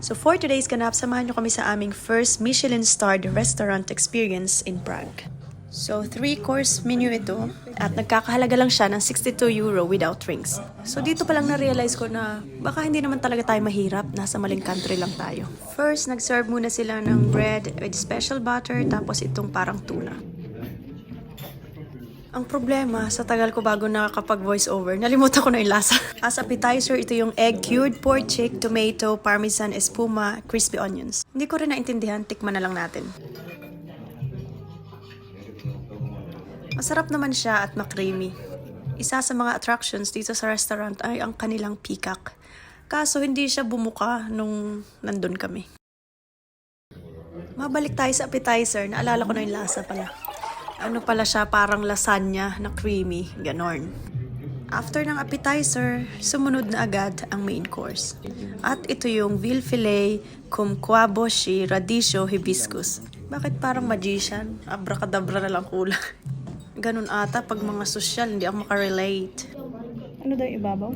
So for today's ganap, samahan nyo kami sa aming first Michelin-starred restaurant experience in Prague. So 3-course menu ito at nagkakahalaga lang siya ng €62 without drinks. So dito pa lang na-realize ko na baka hindi naman talaga tayo mahirap, nasa maling country lang tayo. First, nag-serve muna sila ng bread with special butter tapos itong parang tuna. Ang problema, sa tagal ko bago nakakapag-voice over, nalimutan ko na yung lasa. As appetizer, ito yung egg cured pork chick, tomato, parmesan, espuma, crispy onions. Hindi ko rin naintindihan, tikman na lang natin. Masarap naman siya at makreamy. Isa sa mga attractions dito sa restaurant ay ang kanilang peacock. Kaso hindi siya bumuka nung nandun kami. Mabalik tayo sa appetizer, naalala ko na yung lasa pala. Ano pala siya, parang lasagna na creamy, ganon. After ng appetizer, sumunod na agad ang main course. At ito yung veal fillet, kumquaboshi, radisyo, hibiscus. Bakit parang magician? Abracadabra na lang kulang. Ganon ata pag mga sosyal, hindi ako makarelate. Ano daw yung ibabaw?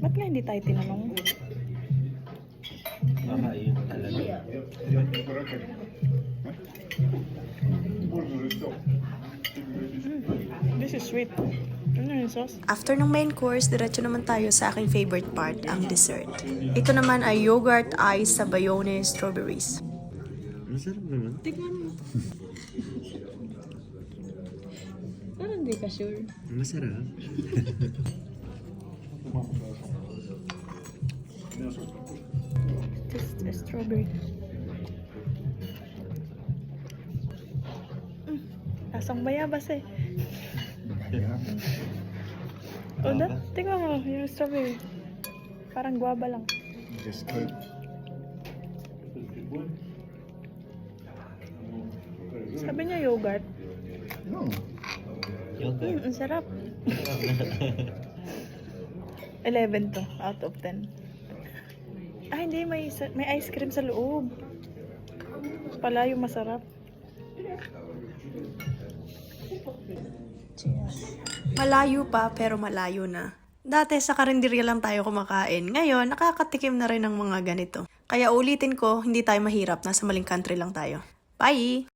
Ba't nga hindi tayo tinanong? Ayun talaga. This is sweet. After ng main course, diretso naman tayo sa aking favorite part, ang dessert. Ito naman ay yogurt ice sa Bayonne strawberries. Masarap naman. Tignan mo. Parang di ka sure. Masarap. This is strawberry. Lasang bayabas eh. O da? Tingnan mo, yung strawberry. Parang guava lang. Just good. Sabi niya yogurt. No. Yogurt. Ang sarap. 11 to, out of 10. Ah, hindi. May ice cream sa loob. Pala yung masarap. Malayo pa, pero malayo na. Dati sa karinderya lang tayo kumakain. Ngayon, nakakatikim na rin ng mga ganito. Kaya ulitin ko, hindi tayo mahirap. Nasa maling country lang tayo. Bye!